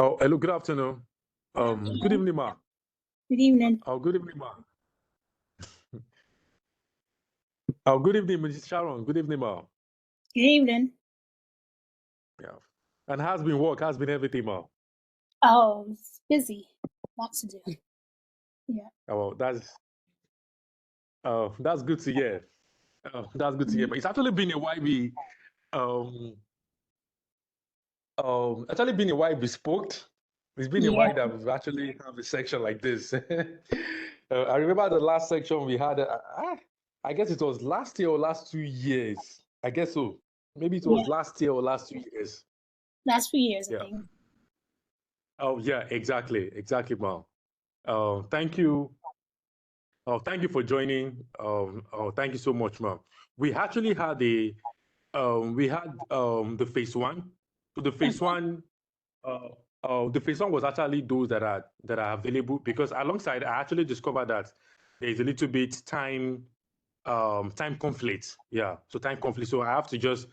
Oh, hello, good afternoon. Good Afternoon. evening, ma. Good evening. Oh, good evening, ma. Oh, good evening, Mrs. Sharon. Good evening, ma. Good evening. Yeah. And how's been work? How's been everything, ma? Oh, it's busy. Lots to do. Yeah. Oh, that's good to hear. That's good to hear. Mhm. But it's actually been a while um actually been a while we spoke. It's been a Yeah. while that we've actually have a section like this. I remember the last section we had. I guess it was last year or last 2 years. I guess so. Maybe it was Yeah. last year or last 2 years. Last few years, I Yeah. think. Oh, yeah, exactly, Ma. Thank you. Oh, thank you for joining. Thank you so much, Ma. We actually had the phase one. So Okay. uh, the phase one was actually those that are available because alongside I actually discovered that there is a little bit time conflict. Yeah, so time conflict. So I have to just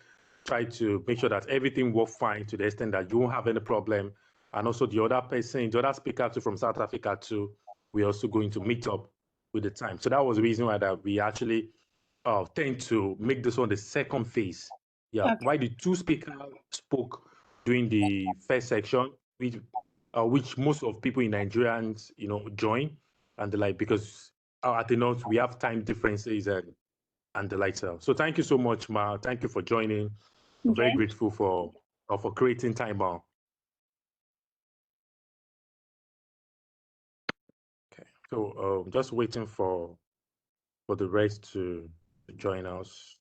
try to make sure that everything works fine to the extent that you won't have any problem. And also the other person, the other speaker too from South Africa too, we're also going to meet up with the time. So that was the reason why that we actually tend to make this one the second phase. Yeah, Okay. why the two speakers spoke during the first section, which most of people in Nigerians, join, and the like because at the north we have time differences and the like. So thank you so much, Ma. Thank you for joining. I'm very Okay. grateful for creating time, Ma. Okay, so just waiting for the rest to join us.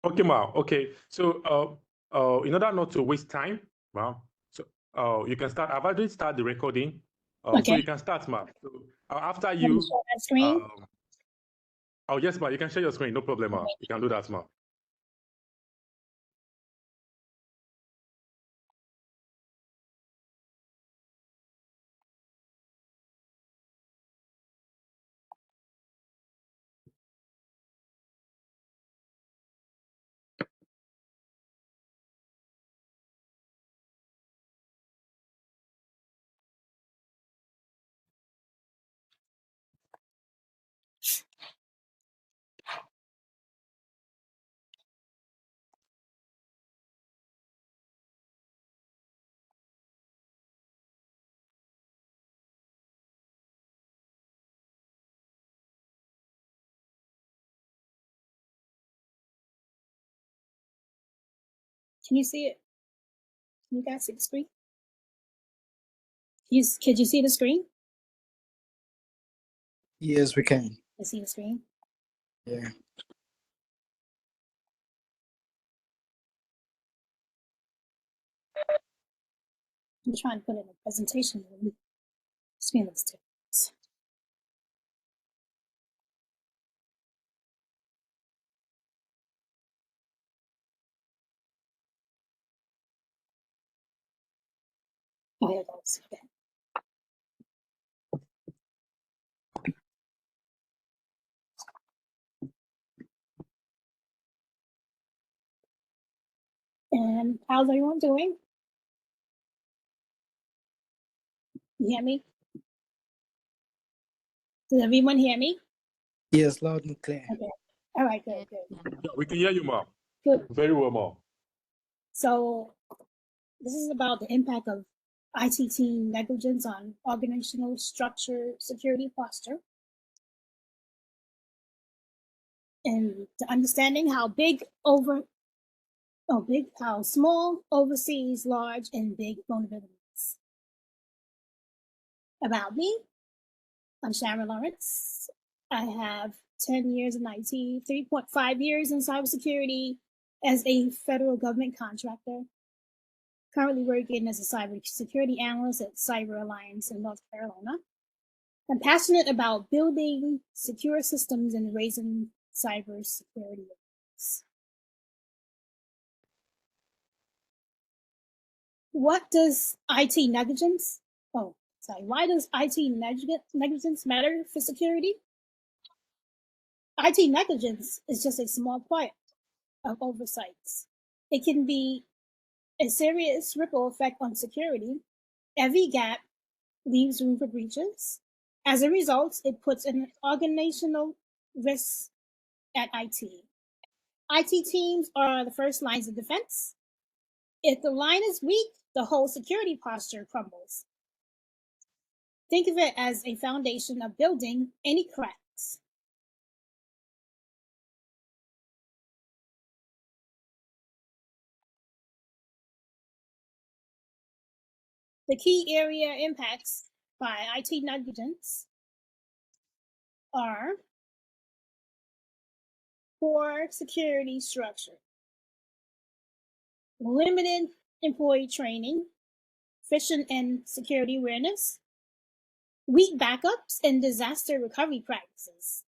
Okay, Ma. Okay, so in order not to waste time, Ma, so you can start. I've already started the recording, so Okay. you can start, Ma. So after Let me you, share that screen. um, oh yes, Ma, you can share your screen. No problem, Ma. You can do that, Ma. Can you see it? Can you guys see the screen? Could you see the screen? Yes, we can. You see the screen? Yeah. I'm trying to put in a presentation. The screen looks different. Oh, here it goes. Okay. And how's everyone doing? You hear me? Does everyone hear me? Yes, loud and clear. Okay. All right. Good. Good. Yeah, we can hear you, Ma. Good. Very well, Ma. So this is about the impact of ITT negligence on organizational structure, security posture, and to understanding how small oversees large and big vulnerabilities. About me, I'm Sharon Lawrence. I have 10 years in IT, 3.5 years in cybersecurity as a federal government contractor. Currently working as a cybersecurity analyst at Cyber Alliance in North Carolina. I'm passionate about building secure systems and raising cybersecurity awareness. What does IT negligence? Oh, sorry. Why does IT negligence matter for security? IT negligence is just a small part of oversights. It can be a serious ripple effect on security. Every gap leaves room for breaches. As a result, it puts an organizational risk at IT. IT teams are the first lines of defense. If the line is weak, the whole security posture crumbles. Think of it as a foundation of building any cracks. The key area impacts by IT negligence are poor security structure, limited employee training, phishing and security awareness, weak backups and disaster recovery practices,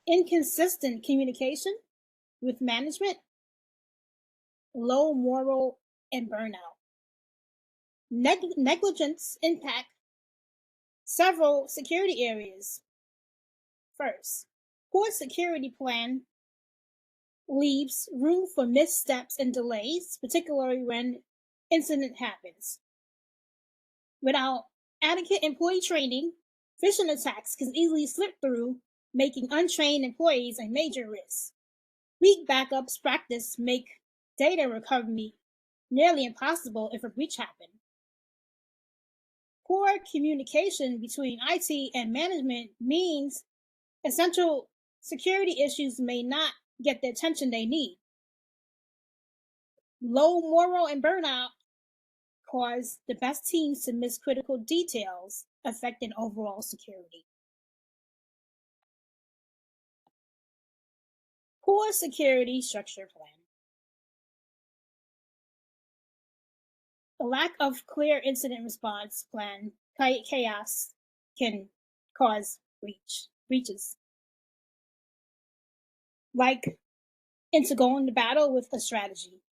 inconsistent communication with management, low moral and burnout. Negligence impact several security areas. First, poor security plan leaves room for missteps and delays, particularly when incident happens. Without adequate employee training, phishing attacks can easily slip through, making untrained employees a major risk. Weak backups practice make data recovery nearly impossible if a breach happens. Poor communication between IT and management means essential security issues may not get the attention they need. Low moral and burnout cause the best teams to miss critical details affecting overall security. Poor security structure plan. A lack of clear incident response plan, chaos, can cause breaches. Like into going to battle with a strategy.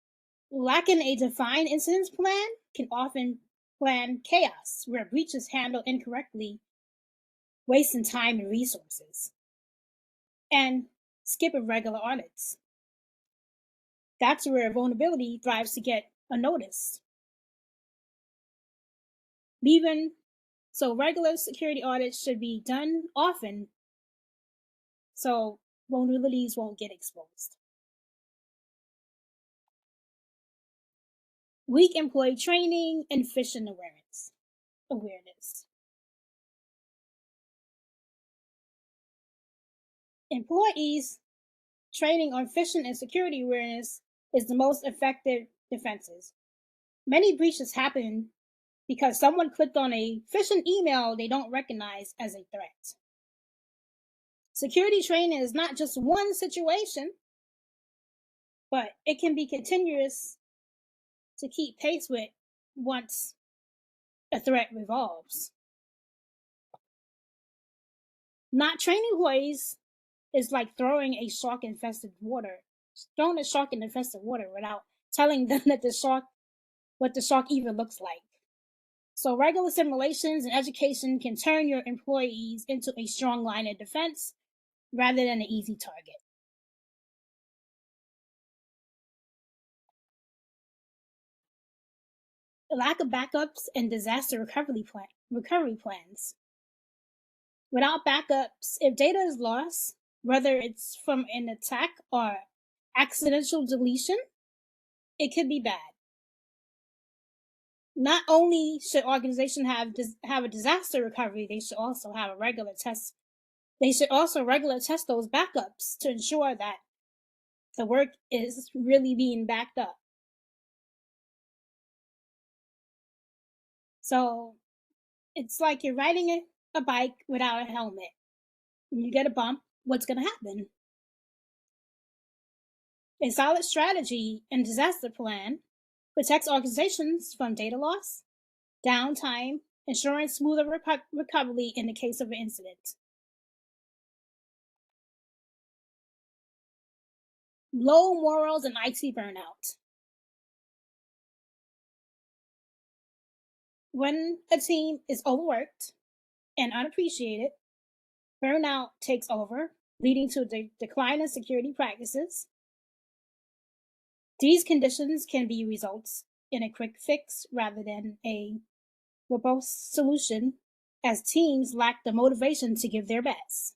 Lacking a defined incident plan can often plan chaos, where breaches handled incorrectly, wasting time and resources. And skipping regular audits. That's where vulnerability thrives to get a notice. So regular security audits should be done often so vulnerabilities won't get exposed. Weak employee training and phishing awareness. Employees training on phishing and security awareness is the most effective defenses. Many breaches happen because someone clicked on a phishing email they don't recognize as a threat. Security training is not just one situation, but it can be continuous to keep pace with once a threat revolves. Not training employees is like throwing a shark infested water without telling them that what the shark even looks like. So regular simulations and education can turn your employees into a strong line of defense rather than an easy target. The lack of backups and disaster recovery plans. Without backups, if data is lost, whether it's from an attack or accidental deletion, it could be bad. Not only should organizations have a disaster recovery, they should also have a regular test. They should also regular test those backups to ensure that the work is really being backed up. So it's like you're riding a bike without a helmet. When you get a bump, what's going to happen? A solid strategy and disaster plan protects organizations from data loss, downtime, ensuring smoother recovery in the case of an incident. Low morals and IT burnout. When a team is overworked and unappreciated, burnout takes over leading to a decline in security practices. These conditions can be results in a quick fix rather than a robust solution, as teams lack the motivation to give their best.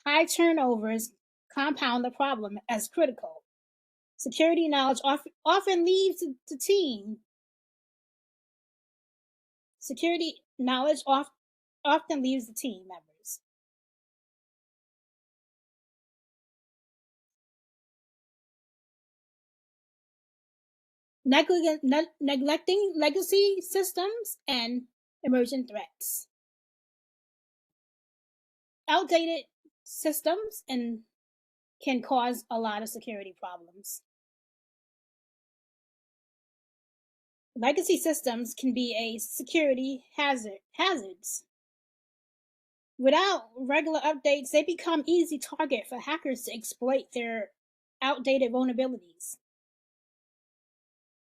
High turnovers compound the problem as critical. Security knowledge often leaves the team. Security knowledge often leaves the team members. Neglecting legacy systems and emerging threats. Outdated systems can cause a lot of security problems. Legacy systems can be a security hazards. Without regular updates, they become easy target for hackers to exploit their outdated vulnerabilities.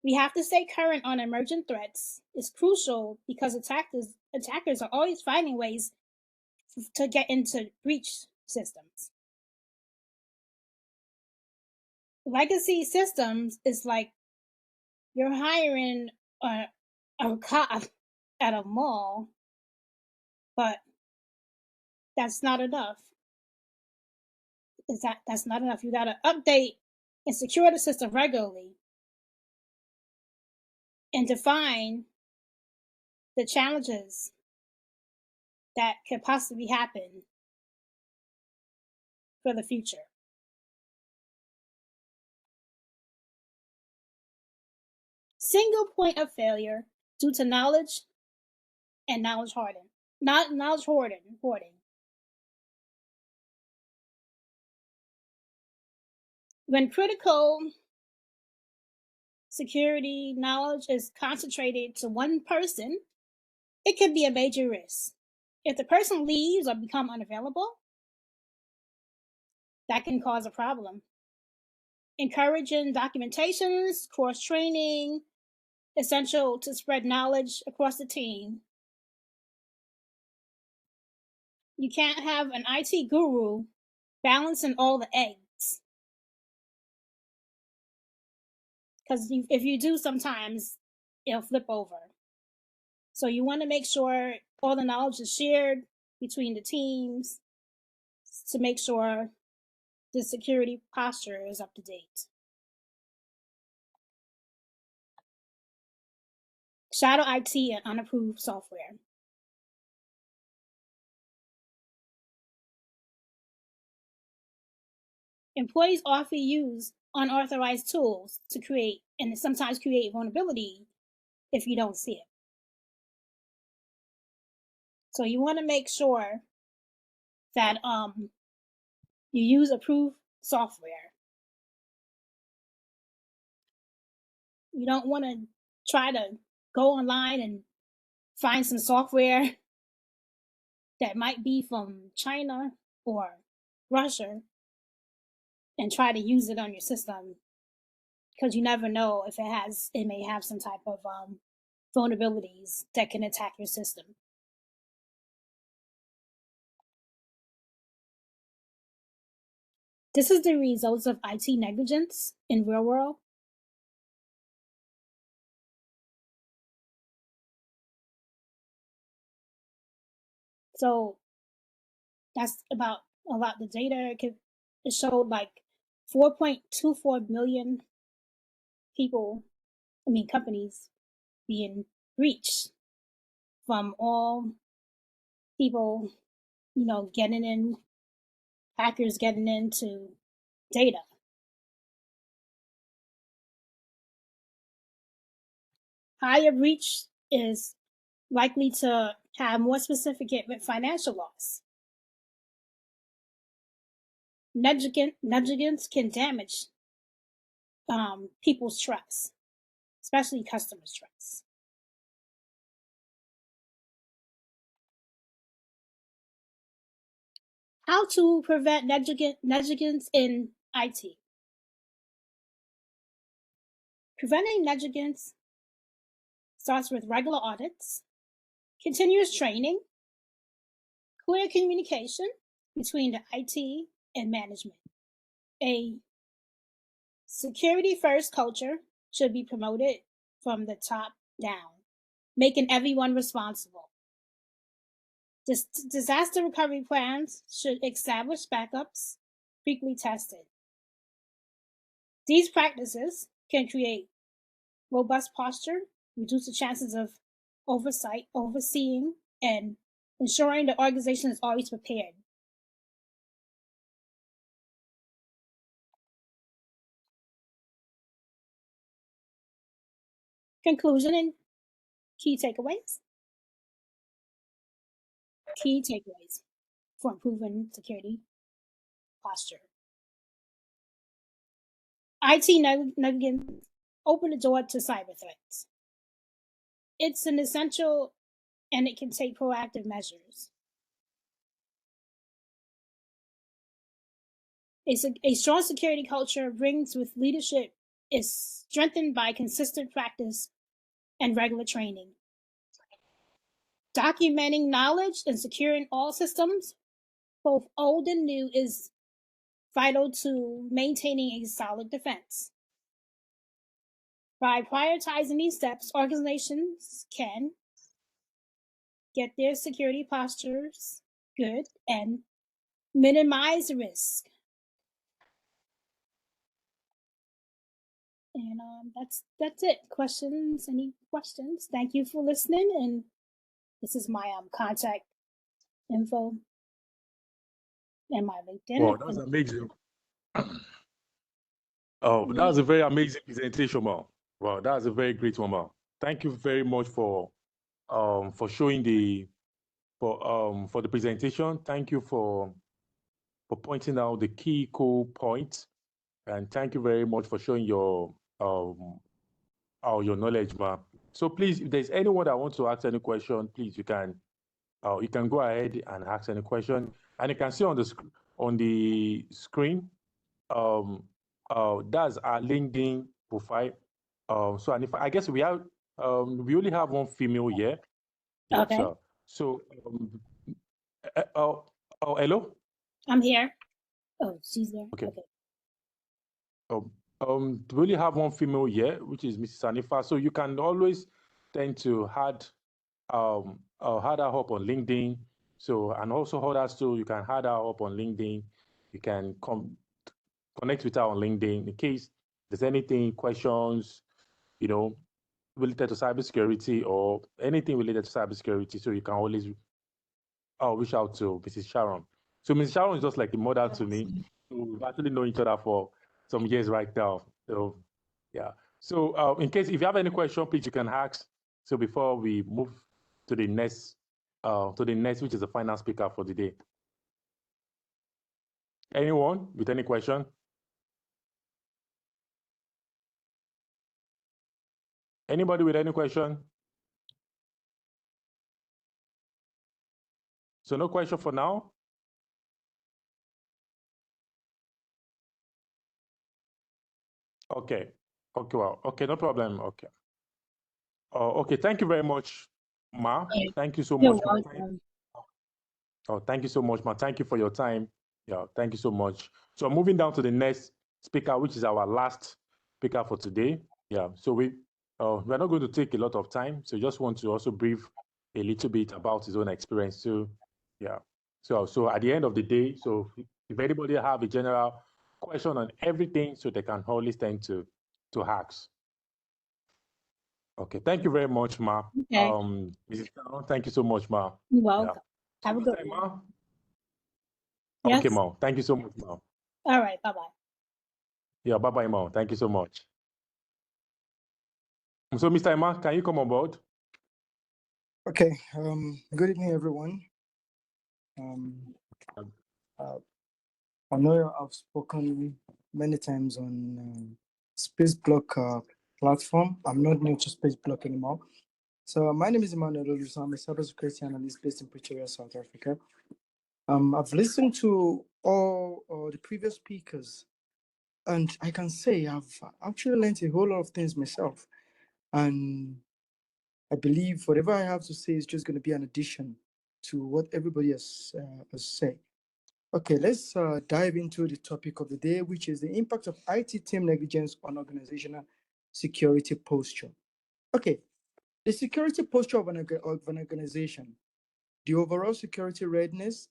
We have to stay current on emergent threats. It's crucial because attackers are always finding ways to get into breach systems. Legacy systems is like you're hiring a cop at a mall, but that's not enough. That's not enough. You gotta update and secure the system regularly and define the challenges that could possibly happen for the future. Single point of failure due to knowledge and knowledge hoarding. Not knowledge hoarding. When critical security knowledge is concentrated to one person, it could be a major risk. If the person leaves or become unavailable, that can cause a problem. Encouraging documentations, course training, essential to spread knowledge across the team. You can't have an IT guru balancing all the eggs. Because if you do, sometimes it'll flip over. So you want to make sure all the knowledge is shared between the teams to make sure the security posture is up to date. Shadow IT and unapproved software. Employees often use unauthorized tools to create and sometimes create vulnerability if you don't see it. So you want to make sure that you use approved software. You don't want to try to go online and find some software that might be from China or Russia and try to use it on your system, because you never know if it may have some type of vulnerabilities that can attack your system. This is the results of IT negligence in real world. So that's about a lot of the data. It showed like 4.24 million companies being breached from all people, hackers getting into data. Higher breach is likely to have more specific hit with financial loss. Negligence can damage people's trust, especially customers' trust. How to prevent negligence in IT. Preventing negligence starts with regular audits, continuous training, clear communication between the IT and management. A security-first culture should be promoted from the top down, making everyone responsible. Disaster recovery plans should establish backups, frequently tested. These practices can create robust posture, reduce the chances of overseeing, and ensuring the organization is always prepared. Conclusion and key takeaways. Key takeaways for improving security posture. IT negligence open the door to cyber threats. It's an essential and it can take proactive measures. A strong security culture brings with leadership is strengthened by consistent practice and regular training. Documenting knowledge and securing all systems, both old and new, is vital to maintaining a solid defense. By prioritizing these steps, organizations can get their security postures good and minimize risk. And that's it. Questions? Any questions? Thank you for listening. And this is my contact info and my LinkedIn. Wow, that's amazing. Oh, that was a very amazing presentation, Ma. Wow, that's a very great one, Ma. Thank you very much for showing for the presentation. Thank you for pointing out the key cool points, and thank you very much for showing your knowledge, Ma. So please, if there's anyone that wants to ask any question, please you can go ahead and ask any question, and you can see on the screen. That's our LinkedIn profile. So, and if I guess we only have one female here. Yeah, okay. So, hello. I'm here. Oh, she's there. Okay. Okay. We only have one female here, which is Mrs. Anifa. So you can always tend to add her up on LinkedIn. So, and also others too, you can add her up on LinkedIn. You can connect with her on LinkedIn in case there's anything, questions, related to cybersecurity or anything related to cybersecurity. So you can always reach out to Mrs. Sharon. So Mrs. Sharon is just like a mother to me. So we've actually known each other for some years right now. So yeah. So in case if you have any question, please you can ask. So before we move to the next, which is the final speaker for the day. Anyone with any question? Anybody with any question? So no question for now. Okay. Okay. Well. Okay. No problem. Okay. Okay. Thank you very much, Ma. Thank you so much. Thank you so much, Ma. Thank you for your time. Yeah. Thank you so much. So moving down to the next speaker, which is our last speaker for today. Yeah. So we're not going to take a lot of time. So just want to also brief a little bit about his own experience too. Yeah. So at the end of the day, so if anybody have a general question on everything, so they can always tend to ask. Okay, thank you very much, Ma. Okay. Mrs. Sharon, thank you so much, Ma. You're welcome. Yeah. Have a good one. Ma? Yes. Okay, Ma. Thank you so much, Ma. All right. Bye-bye. Yeah, bye-bye, Ma. Thank you so much. So, Mr. Emma, can you come on board? Okay. Good evening, everyone. I know I've spoken many times on Space Block platform. I'm not new to Space Block anymore. So my name is Emmanuel Oluso. I'm a cybersecurity analyst based in Pretoria, South Africa. I've listened to all the previous speakers, and I can say I've actually learned a whole lot of things myself. And I believe whatever I have to say is just going to be an addition to what everybody has said. Okay, let's dive into the topic of the day, which is the impact of IT team negligence on organizational security posture. Okay, the security posture of an organization, the overall security readiness,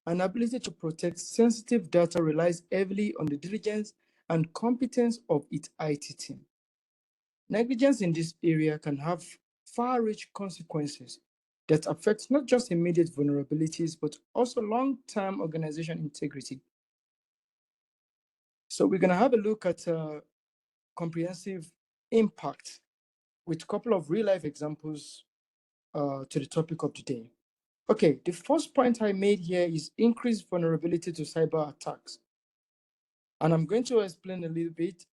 and ability to protect sensitive data relies heavily on the diligence and competence of its IT team. Negligence in this area can have far-reaching consequences that affect not just immediate vulnerabilities, but also long-term organization integrity. So we're going to have a look at comprehensive impact with a couple of real-life examples to the topic of the day. Okay, the first point I made here is increased vulnerability to cyber attacks. And I'm going to explain a little bit.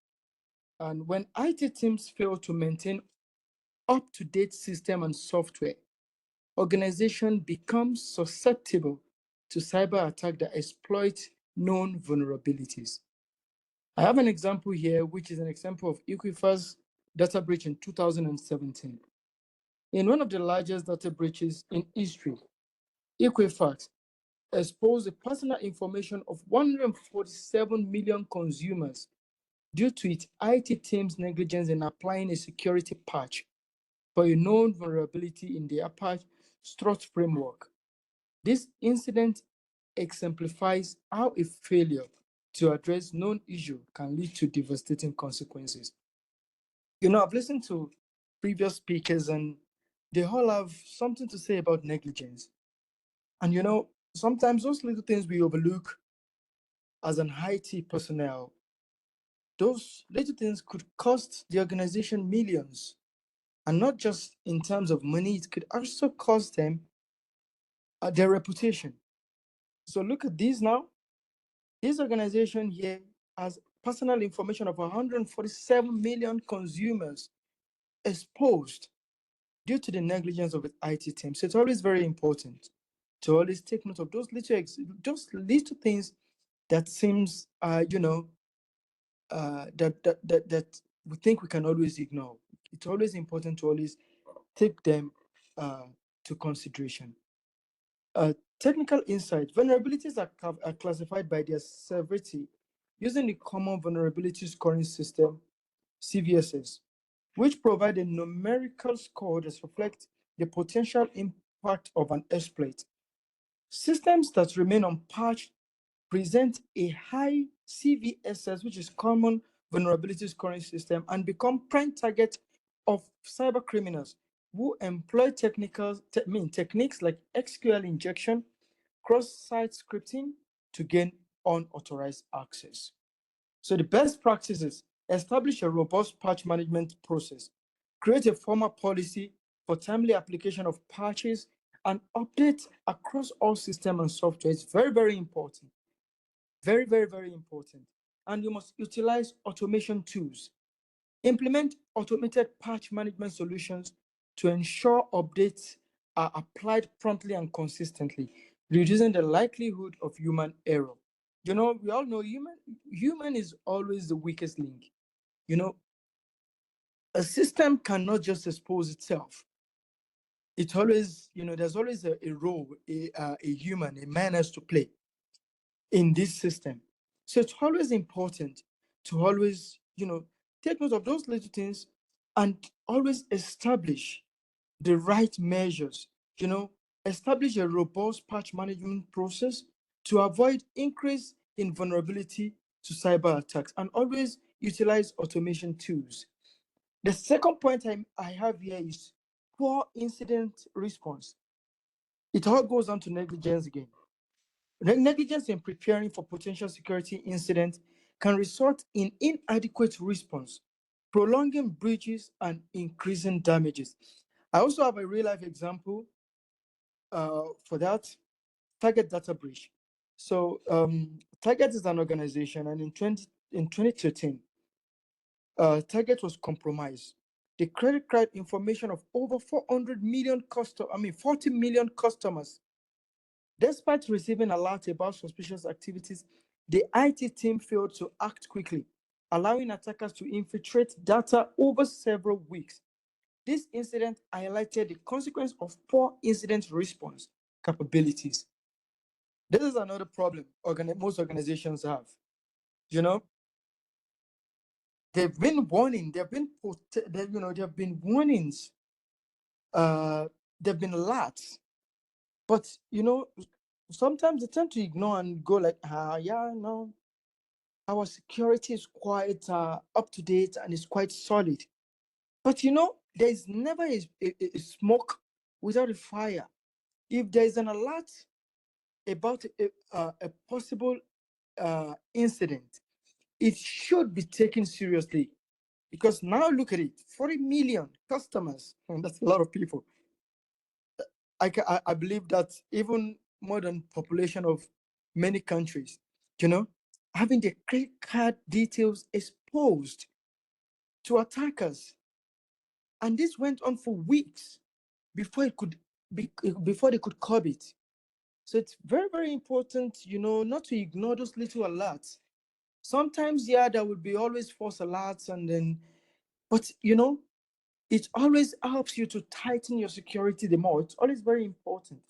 And when IT teams fail to maintain up-to-date system and software, organization becomes susceptible to cyber attack that exploit known vulnerabilities. I have an example here, which is an example of Equifax data breach in 2017. In one of the largest data breaches in history, Equifax exposed the personal information of 147 million consumers due to its IT team's negligence in applying a security patch for a known vulnerability in the Apache Struts framework. This incident exemplifies how a failure to address known issue can lead to devastating consequences. You know, I've listened to previous speakers and they all have something to say about negligence. And you know, sometimes those little things we overlook as an IT personnel, those little things could cost the organization millions. And not just in terms of money, it could also cost them their reputation. So look at this now. This organization here has personal information of 147 million consumers exposed due to the negligence of its IT team. So it's always very important to always take note of those little things that seems, that we think we can always ignore. It's always important to always take them to consideration. Technical insight. Vulnerabilities are classified by their severity using the Common Vulnerability Scoring System, CVSS, which provide a numerical score that reflects the potential impact of an exploit. Systems that remain unpatched present a high CVSS, which is Common Vulnerability Scoring System, and become prime target of cyber criminals who employ techniques like SQL injection, cross-site scripting to gain unauthorized access. So the best practices: establish a robust patch management process, create a formal policy for timely application of patches, and update across all systems and software. It's very, very important. Very, very, very important. And you must utilize automation tools. Implement automated patch management solutions to ensure updates are applied promptly and consistently, reducing the likelihood of human error. You know, we all know human is always the weakest link. You know, a system cannot just expose itself. It's always, there's always a role a human, a man has to play in this system. So it's always important to always, take note of those little things and always establish the right measures, establish a robust patch management process to avoid increase in vulnerability to cyber attacks, and always utilize automation tools. The second point I have here is poor incident response. It all goes down to negligence again. Negligence in preparing for potential security incidents can result in inadequate response, prolonging breaches and increasing damages. I also have a real-life example for that: Target data breach. So Target is an organization, and in 2013, Target was compromised. The credit card information of over 40 million customers. Despite receiving alerts about suspicious activities, the IT team failed to act quickly, allowing attackers to infiltrate data over several weeks. This incident highlighted the consequence of poor incident response capabilities. This is another problem most organizations have. You know, they've been warning, there have been warnings, there have been alerts, but sometimes they tend to ignore and go like, yeah, no, our security is quite up to date and is quite solid. But there is never a smoke without a fire. If there is an alert about a possible incident, it should be taken seriously. Because now look at it, 40 million customers, and that's a lot of people. I believe that even more than population of many countries, having their credit card details exposed to attackers. And this went on for weeks before before they could curb it. So it's very, very important, not to ignore those little alerts. Sometimes, yeah, there will be always false alerts, but it always helps you to tighten your security the more. It's always very important.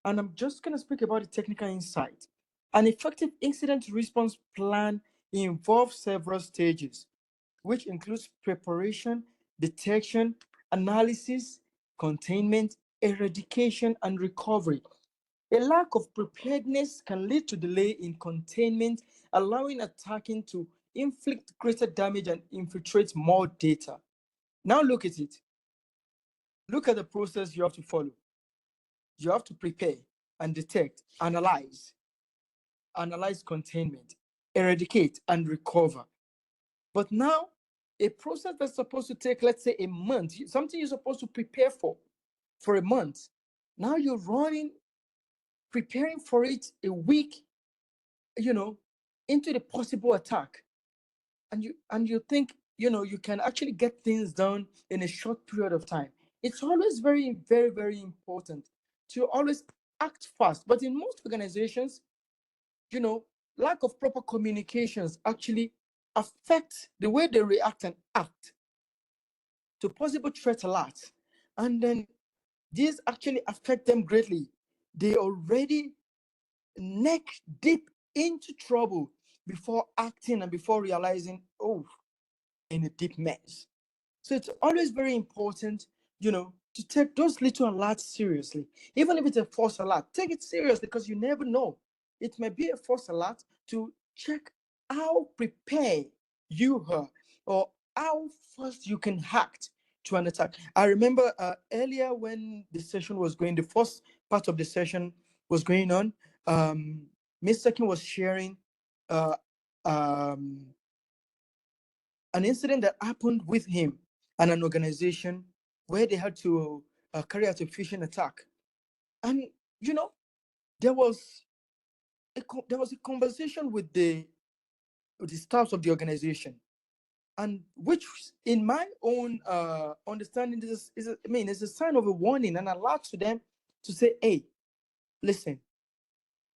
And I'm just going to speak about the technical insight. An effective incident response plan involves several stages, which includes preparation, detection, analysis, containment, eradication, and recovery. A lack of preparedness can lead to delay in containment, allowing attacking to inflict greater damage and infiltrate more data. Now look at it. Look at the process you have to follow. You have to prepare and detect, analyze containment, eradicate, and recover. But now, a process that's supposed to take, let's say, a month, something you're supposed to prepare for a month, now you're preparing for it a week, into the possible attack. And you think, you can actually get things done in a short period of time. It's always very, very, very important to always act fast. But in most organizations, lack of proper communications actually affect the way they react and act to possible threat alerts. And then these actually affect them greatly. They already neck deep into trouble before acting and before realizing, oh, in a deep mess. So it's always very important, to take those little alerts seriously. Even if it's a false alert, take it seriously, because you never know. It may be a false alert to check how prepared you are, or how fast you can act to an attack. I remember earlier when the session was going, the first part of the session was going on, Mr. Kim was sharing uh, um, an incident that happened with him and an organization where they had to carry out a phishing attack. And there was a conversation with the staff of the organization, and which, in my own understanding, is a sign of a warning and alert to them to say, hey, listen,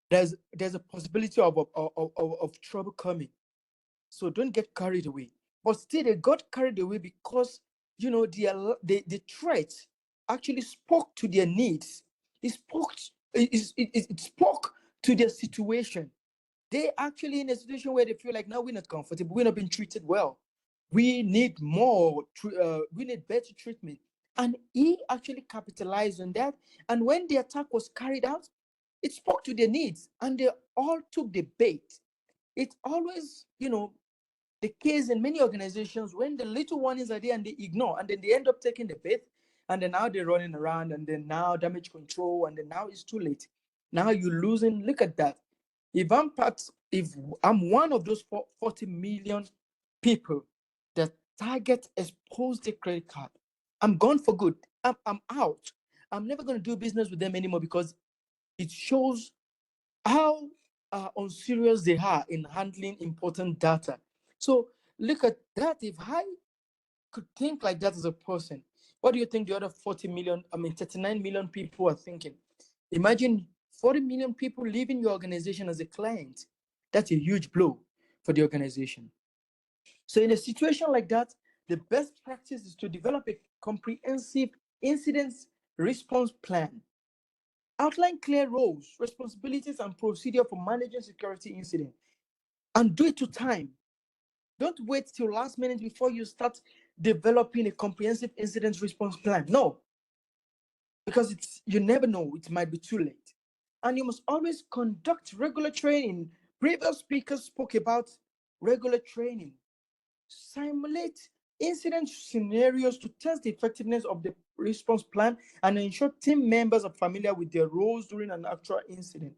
there's a possibility of trouble coming, so don't get carried away. But still, they got carried away because the threat actually spoke to their needs. It spoke to their situation. They actually in a situation where they feel like, now we're not comfortable, we're not being treated well, we need more, we need better treatment. And he actually capitalized on that. And when the attack was carried out, it spoke to their needs, and they all took the bait. It's always, the case in many organizations when the little warnings are there and they ignore, and then they end up taking the bait, and then now they're running around, and then now damage control, and then now it's too late. Now you're losing. Look at that. If I'm one of those 40 million people that target exposed their credit card, I'm gone for good. I'm out. I'm never going to do business with them anymore, because it shows how unserious they are in handling important data. So look at that. If I could think like that as a person, what do you think the other 39 million people are thinking? Imagine 40 million people leaving your organization as a client. That's a huge blow for the organization. So in a situation like that, the best practice is to develop a comprehensive incident response plan. Outline clear roles, responsibilities, and procedure for managing security incident, and do it to time. Don't wait till last minute before you start developing a comprehensive incident response plan. No, because you never know, it might be too late. And you must always conduct regular training. Previous speakers spoke about regular training. Simulate incident scenarios to test the effectiveness of the response plan and ensure team members are familiar with their roles during an actual incident.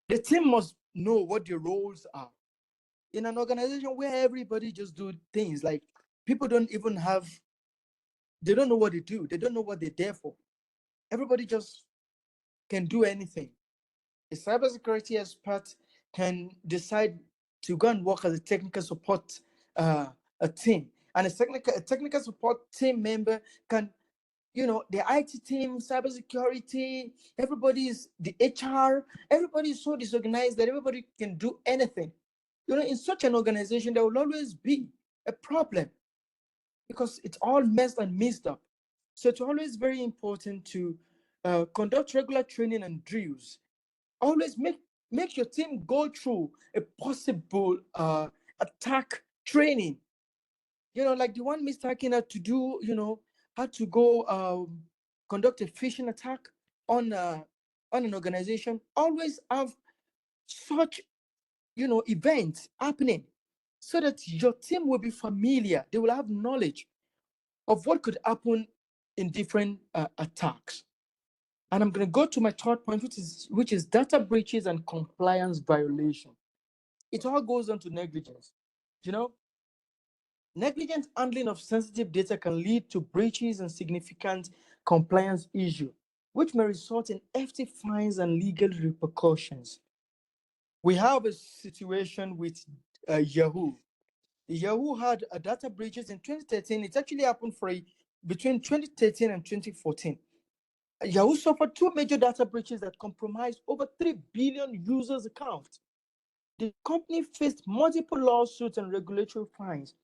The team must know what their roles are. In an organization where everybody just do things, like people don't even have, they don't know what they do. They don't know what they're there for. Everybody just can do anything. A cybersecurity expert can decide to go and work as a technical support a team, and a technical support team member can, the IT team, cybersecurity, everybody's the HR, everybody is so disorganized that everybody can do anything. In such an organization, there will always be a problem because it's all messed and mixed up. So it's always very important to conduct regular training and drills. Always make your team go through a possible attack training. Like the one Mr. Akin had to do, had to go conduct a phishing attack on an organization. Always have such, events happening so that your team will be familiar. They will have knowledge of what could happen in different attacks. And I'm going to go to my third point, which is data breaches and compliance violation. It all goes on to negligence. Negligent handling of sensitive data can lead to breaches and significant compliance issues, which may result in hefty fines and legal repercussions. We have a situation with Yahoo. Yahoo had a data breaches in 2013. It actually happened between 2013 and 2014. Yahoo suffered two major data breaches that compromised over 3 billion users' accounts. The company faced multiple lawsuits and regulatory fines,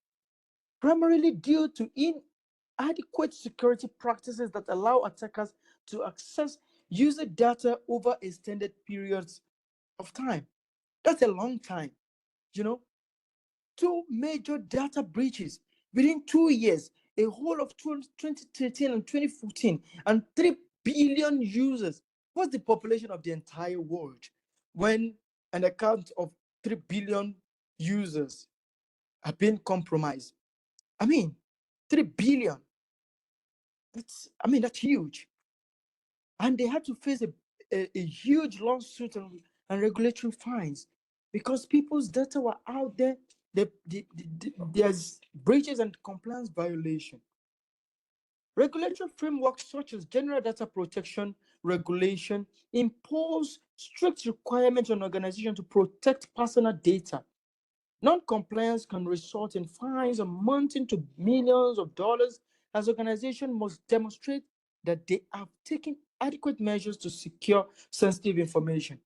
primarily due to inadequate security practices that allow attackers to access user data over extended periods of time. That's a long time. Two major data breaches within 2 years, a whole of 2013 and 2014, and 3 billion users. What's the population of the entire world when an account of 3 billion users have been compromised? 3 billion. That's huge. And they had to face a huge lawsuit and regulatory fines because people's data were out there. There's breaches and compliance violation. Regulatory frameworks such as General Data Protection Regulation impose strict requirements on organizations to protect personal data. Non-compliance can result in fines amounting to millions of dollars, as organizations must demonstrate that they have taken adequate measures to secure sensitive information.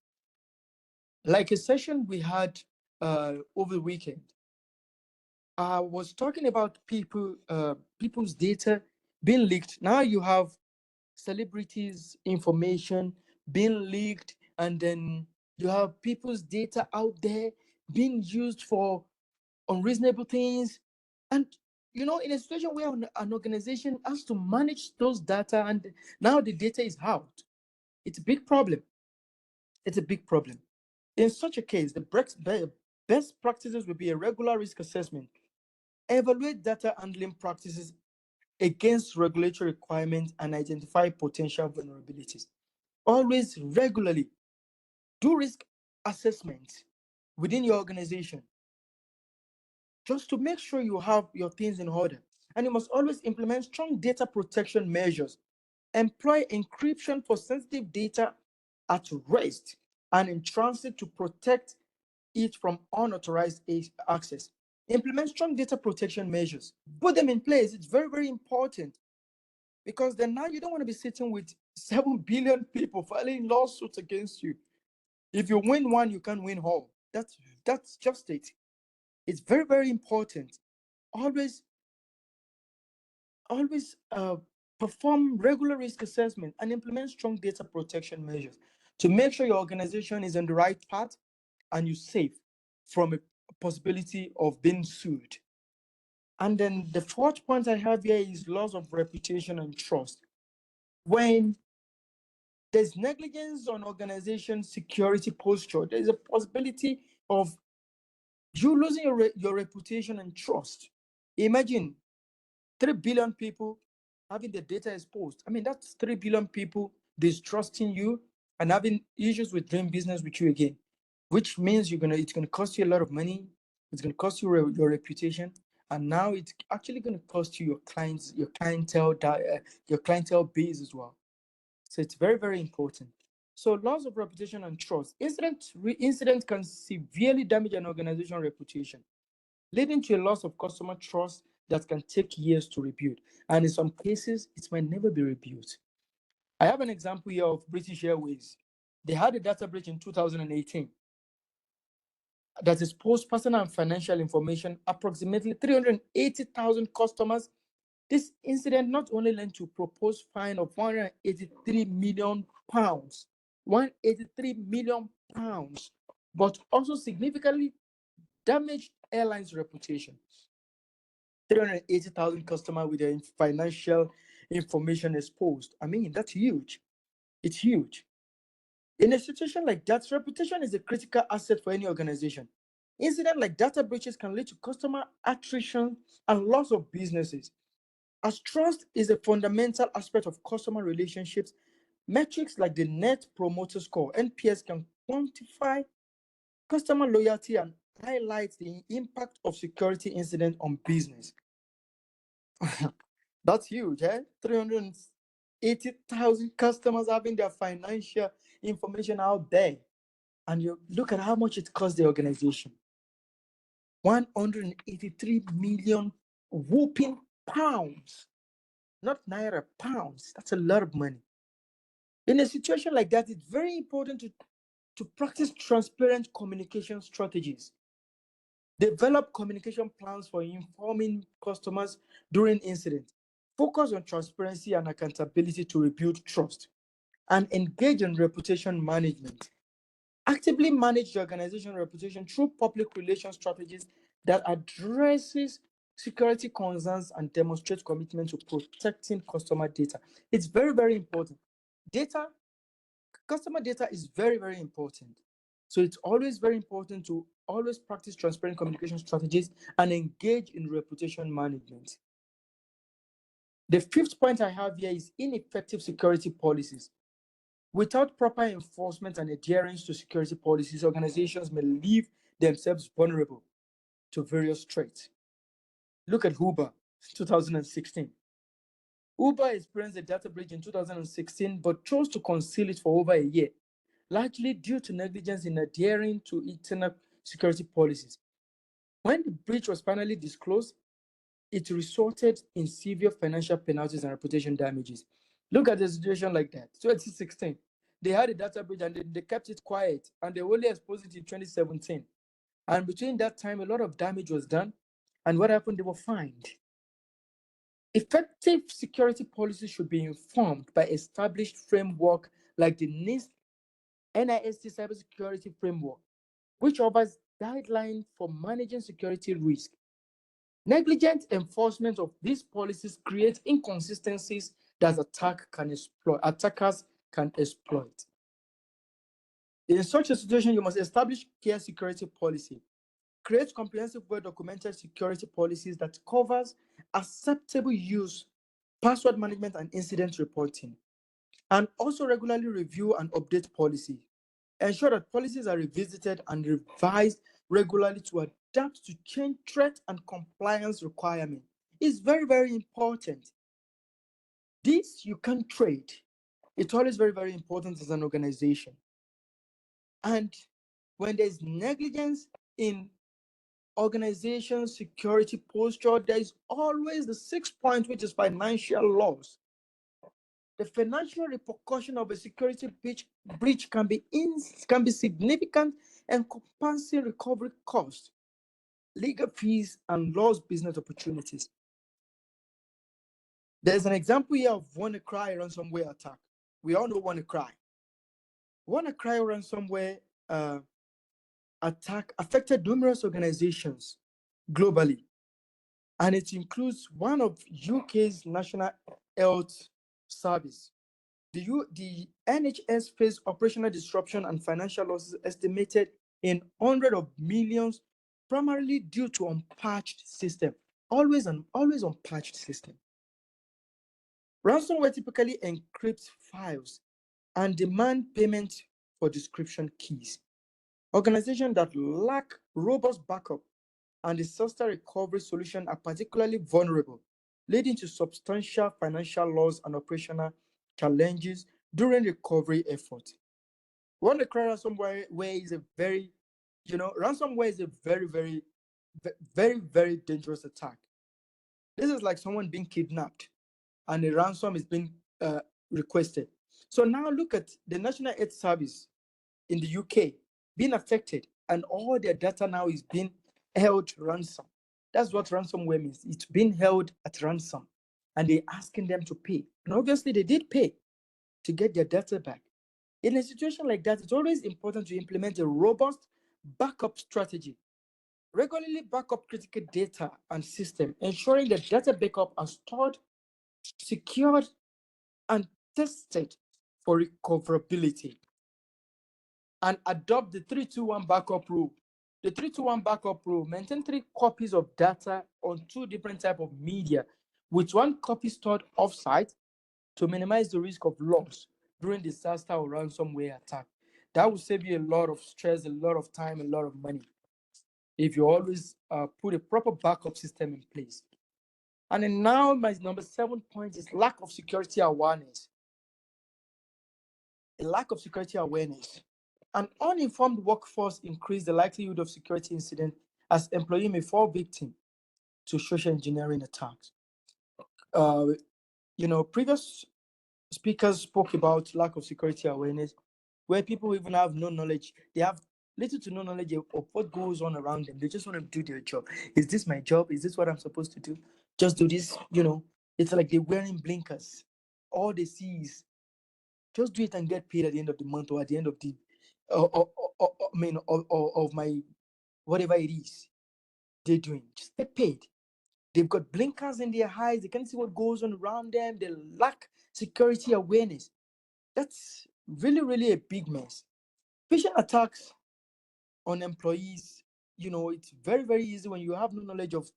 Like a session we had over the weekend, I was talking about people's data being leaked. Now you have celebrities' information being leaked, and then you have people's data out there being used for unreasonable things. And in a situation where an organization has to manage those data, and now the data is out, it's a big problem. It's a big problem. In such a case, the best practices will be a regular risk assessment, evaluate data handling practices against regulatory requirements, and identify potential vulnerabilities. Always regularly do risk assessments within your organization just to make sure you have your things in order. And you must always implement strong data protection measures. Employ encryption for sensitive data at rest and in transit to protect it from unauthorized access. Implement strong data protection measures. Put them in place. It's very, very important, because then now you don't want to be sitting with 7 billion people filing lawsuits against you. If you win one, you can't win all. That's just it. It's very, very important. Always perform regular risk assessment, and implement strong data protection measures to make sure your organization is on the right path and you're safe from a possibility of being sued. And then the fourth point I have here is loss of reputation and trust. When there's negligence on organization security posture, there's a possibility of you losing your reputation and trust. Imagine 3 billion people having their data exposed. I mean, that's 3 billion people distrusting you and having issues with doing business with you again, which means it's gonna cost you a lot of money. It's gonna cost you your reputation, and now it's actually gonna cost you your clients, your clientele base as well. So it's very, very important. So loss of reputation and trust. Incidents can severely damage an organization's reputation, leading to a loss of customer trust that can take years to rebuild. And in some cases, it might never be rebuilt. I have an example here of British Airways. They had a data breach in 2018 that exposed personal and financial information, approximately 380,000 customers. This incident not only led to a proposed fine of 183 million pounds, 183 million pounds, but also significantly damaged airlines' reputation. 380,000 customers with their financial information exposed. I mean, that's huge. It's huge. In a situation like that, reputation is a critical asset for any organization. Incidents like data breaches can lead to customer attrition and loss of businesses. As trust is a fundamental aspect of customer relationships, metrics like the Net Promoter Score, NPS, can quantify customer loyalty and highlight the impact of security incidents on business. That's huge, eh? 380,000 customers having their financial information out there. And you look at how much it costs the organization. 183 million whooping pounds. Not naira, pounds. That's a lot of money. In a situation like that, it's very important to practice transparent communication strategies. Develop communication plans for informing customers during incidents. Focus on transparency and accountability to rebuild trust. And engage in reputation management. Actively manage the organization reputation through public relations strategies that addresses security concerns and demonstrate commitment to protecting customer data. It's very, very important. Customer data is very, very important. So it's always very important to always practice transparent communication strategies and engage in reputation management. The fifth point I have here is ineffective security policies. Without proper enforcement and adherence to security policies, organizations may leave themselves vulnerable to various threats. Look at Uber, 2016. Uber experienced a data breach in 2016, but chose to conceal it for over a year, largely due to negligence in adhering to internal security policies. When the breach was finally disclosed, it resulted in severe financial penalties and reputation damages. Look at a situation like that. 2016, they had a data breach and they kept it quiet, and they only exposed it in 2017. And between that time, a lot of damage was done. And what happened? They were fined. Effective security policies should be informed by established framework like the NIST Cybersecurity Framework, which offers guidelines for managing security risk. Negligent enforcement of these policies creates inconsistencies that attackers can exploit. In such a situation, you must establish clear security policy. Create comprehensive, well-documented security policies that covers acceptable use, password management, and incident reporting. And also regularly review and update policy. Ensure that policies are revisited and revised regularly to adapt to change threat and compliance requirements. It's very, very important. This you can't trade. It's always very, very important as an organization. And when there's negligence in organization security posture, there is always the sixth point, which is financial loss. The financial repercussion of a security breach can be significant, encompassing recovery costs, legal fees, and lost business opportunities. There's an example here of WannaCry ransomware attack. We all know WannaCry. WannaCry ransomware attack affected numerous organizations globally, and it includes one of UK's National Health Service. The NHS faced operational disruption and financial losses estimated in hundreds of millions, primarily due to unpatched system. Always unpatched system. Ransomware typically encrypts files and demand payment for description keys. Organizations that lack robust backup and disaster recovery solution are particularly vulnerable, leading to substantial financial loss and operational challenges during recovery efforts. One the ransomware is a very, ransomware is a very dangerous attack. This is like someone being kidnapped and a ransom is being requested. So now look at the National Health Service in the UK being affected, and all their data now is being held ransom. That's what ransomware means. It's being held at ransom, and they're asking them to pay. And obviously, they did pay to get their data back. In a situation like that, it's always important to implement a robust backup strategy. Regularly back up critical data and system, ensuring that data backup are stored, secured, and tested for recoverability. And adopt the 3-2-1 backup rule. The 3-2-1 backup rule: maintain 3 copies of data on 2 different types of media, with 1 copy stored offsite to minimize the risk of loss during disaster or ransomware attack. That will save you a lot of stress, a lot of time, a lot of money, if you always put a proper backup system in place. And then now my number 7 point is lack of security awareness. A lack of security awareness. An uninformed workforce increases the likelihood of security incident, as employee may fall victim to social engineering attacks. Previous speakers spoke about lack of security awareness, where people even have no knowledge. They have little to no knowledge of what goes on around them. They just want to do their job. Is this my job? Is this what I'm supposed to do? Just do this, It's like they're wearing blinkers. All they see is just do it and get paid at the end of the month or at the end of the, of my, whatever it is they're doing. Just get paid. They've got blinkers in their eyes. They can't see what goes on around them. They lack security awareness. That's really a big mess. Phishing attacks on employees, it's very easy when you have no knowledge of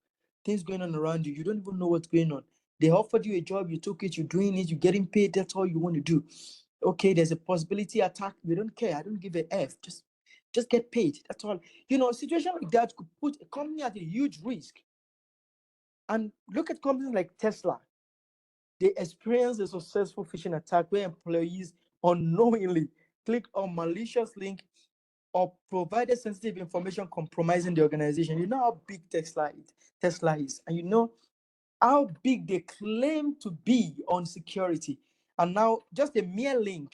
things going on around you. You don't even know what's going on. They offered you a job, you took it, you're doing it, you're getting paid. That's all you want to do. Okay, there's a possibility attack. We don't care. I don't give a F. Just get paid. That's all. A situation like that could put a company at a huge risk. And look at companies like Tesla. They experienced a successful phishing attack where employees unknowingly clicked on malicious link or provided sensitive information compromising the organization. You know how big Tesla is, and you know how big they claim to be on security. And now just a mere link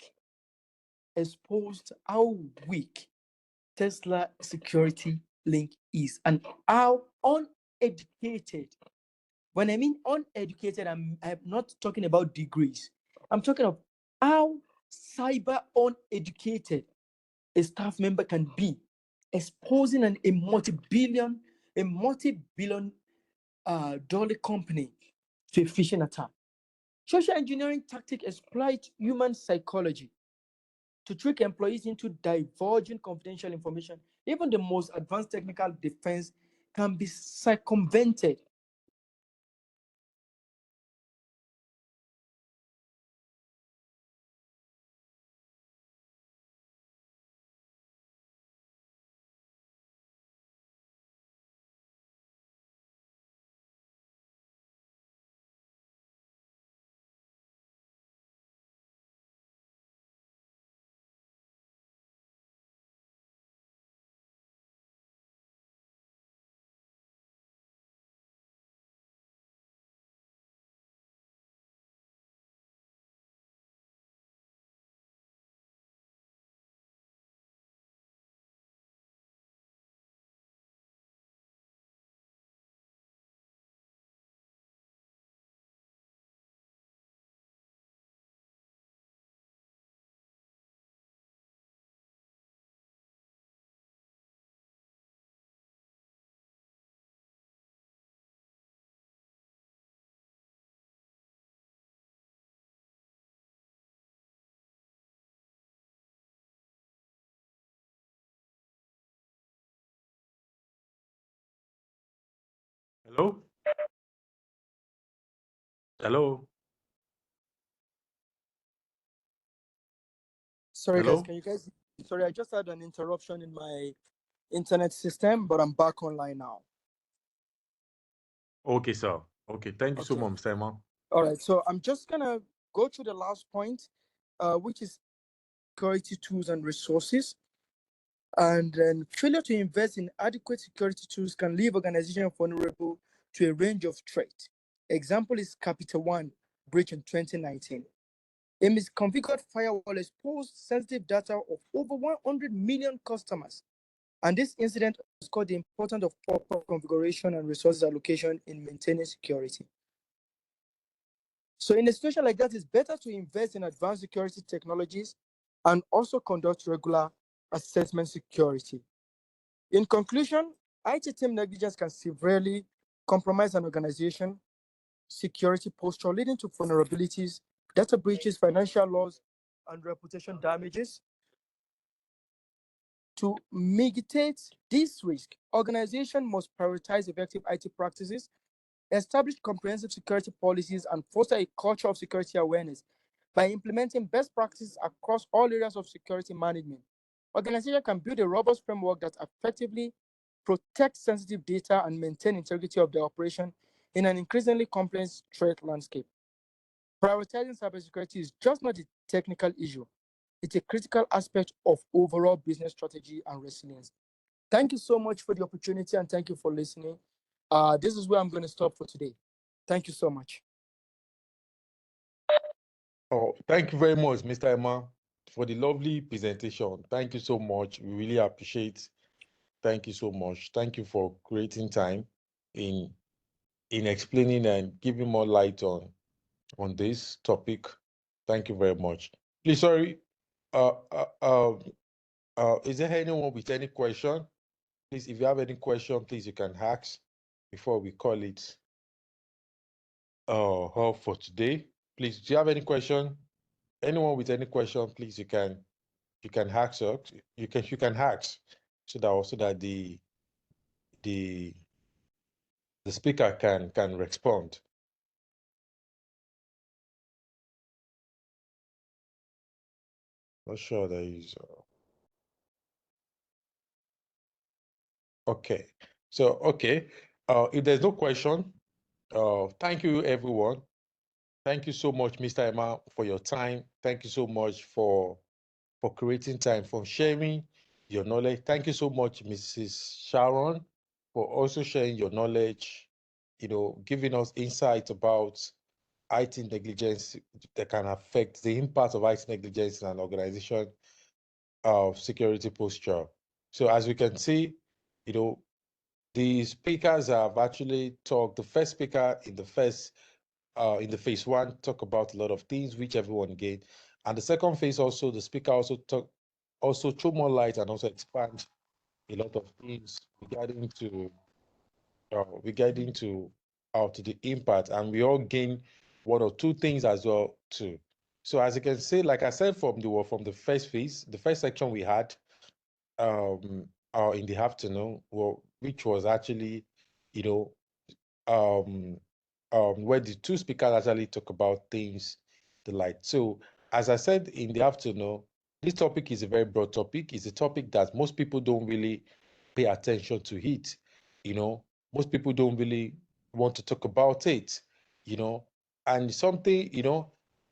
exposed how weak Tesla security link is and how uneducated. When I mean uneducated, I'm not talking about degrees. I'm talking of how cyber uneducated a staff member can be, exposing a multi-billion dollar company to a phishing attack. Social engineering tactics exploit human psychology to trick employees into divulging confidential information. Even the most advanced technical defense can be circumvented. Hello? Hello? Sorry, guys. Hello? Can you guys? Sorry, I just had an interruption in my internet system, but I'm back online now. Okay, sir. Okay, thank you so Okay. much, Mr. Emma. All right. So I'm just gonna go through the last point, which is security tools and resources. And then failure to invest in adequate security tools can leave organizations vulnerable to a range of threats. Example is Capital One breach in 2019. A misconfigured firewall exposed sensitive data of over 100 million customers. And this incident underscored the importance of proper configuration and resources allocation in maintaining security. So in a situation like that, it's better to invest in advanced security technologies and also conduct regular assessment security. In conclusion, IT team negligence can severely compromise an organization security posture, leading to vulnerabilities, data breaches, financial loss, and reputation damages. To mitigate this risk, organizations must prioritize effective IT practices, establish comprehensive security policies, and foster a culture of security awareness by implementing best practices across all areas of security management. Organizations can build a robust framework that effectively protects sensitive data and maintain integrity of their operation in an increasingly complex threat landscape. Prioritizing cybersecurity is just not a technical issue. It's a critical aspect of overall business strategy and resilience. Thank you so much for the opportunity and thank you for listening. This is where I'm going to stop for today. Thank you so much. Oh, thank you very much, Mr. Emma, for the lovely presentation. Thank you so much. We really appreciate. Thank you so much. Thank you for creating time in explaining and giving more light on this topic. Thank you very much. Please, sorry. Is there anyone with any question? Please, if you have any question, please you can ask before we call it all for today. Please, do you have any question? Anyone with any question, please you can ask us. You can ask so that the speaker can respond. Not sure there is. Okay. So okay. If there's no question, thank you everyone. Thank you so much, Mr. Emma, for your time. Thank you so much for creating time, for sharing your knowledge. Thank you so much, Mrs. Sharon, for also sharing your knowledge, giving us insight about IT negligence that can affect the impact of IT negligence in an organization of security posture. So as we can see, the speakers have actually talked. The first speaker in the phase one talk about a lot of things which everyone gained, and the second phase also the speaker also throw more light and also expand a lot of things regarding to to the impact, and we all gain one or two things as well too. So as you can see, like I said, from the first phase, the first section we had in the afternoon, which was actually, you know, where the two speakers actually talk about things the like. So as I said in the afternoon, this topic is a very broad topic. It's a topic that most people don't really pay attention to it. Most people don't really want to talk about it, and something,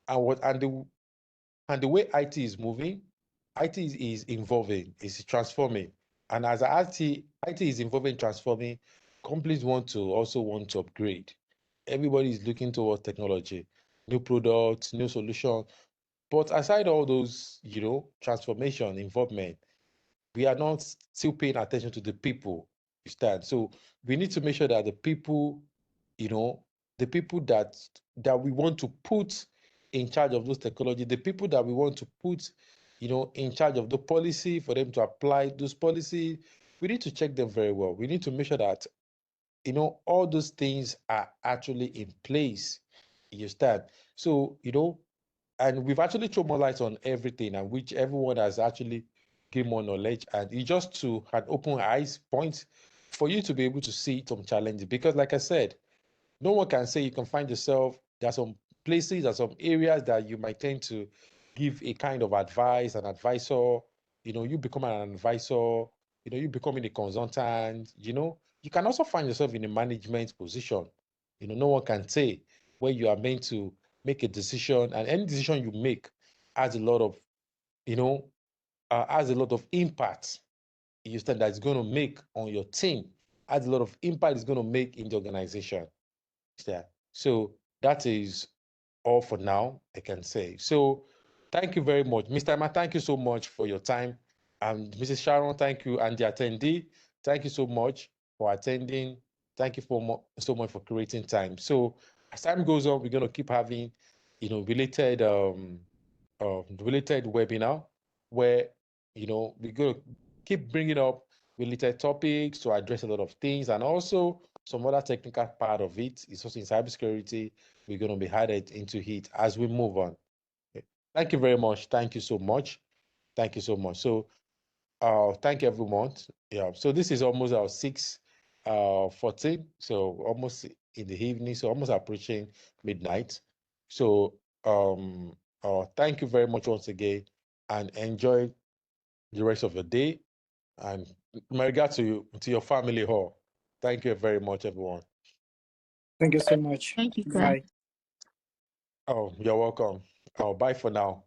and the way IT is moving, IT is evolving, is transforming. And as IT is evolving, transforming, companies want to upgrade. Everybody is looking towards technology, new products, new solutions. But aside all those, transformation, involvement, we are not still paying attention to the people you stand. So we need to make sure that the people, the people that we want to put in charge of those technology, the people that we want to put, in charge of the policy for them to apply those policies, we need to check them very well. We need to make sure that, all those things are actually in place. You understand? So, and we've actually thrown more light on everything, and which everyone has actually gained more knowledge. And it's just to an open eyes point for you to be able to see some challenges, because like I said, no one can say you can find yourself. There are some places, there are some areas that you might tend to give a kind of advice, an advisor. You become an advisor. You becoming a consultant. You can also find yourself in a management position. No one can say where you are meant to make a decision, and any decision you make has a lot of, impact. You understand that it's going to make on your team, has a lot of impact it's going to make in the organization. Yeah. So that is all for now, I can say. So thank you very much. Mr. Emma, thank you so much for your time. And Mrs. Sharon, thank you. And the attendee, thank you so much for attending. Thank you so much for creating time. So as time goes on, we're going to keep having, related webinar where, we're going to keep bringing up related topics to address a lot of things, and also some other technical part of it is also in cybersecurity. We're going to be added into it as we move on. Okay. Thank you very much. Thank you so much. Thank you so much. So thank you everyone. Yeah. So this is almost our 6:14. So almost in the evening. So almost approaching midnight. So thank you very much once again, and enjoy the rest of your day. And my regards to your family hall. Thank you very much, everyone. Thank you so much. Thank you, sir. Bye. Oh, you're welcome. Oh, bye for now.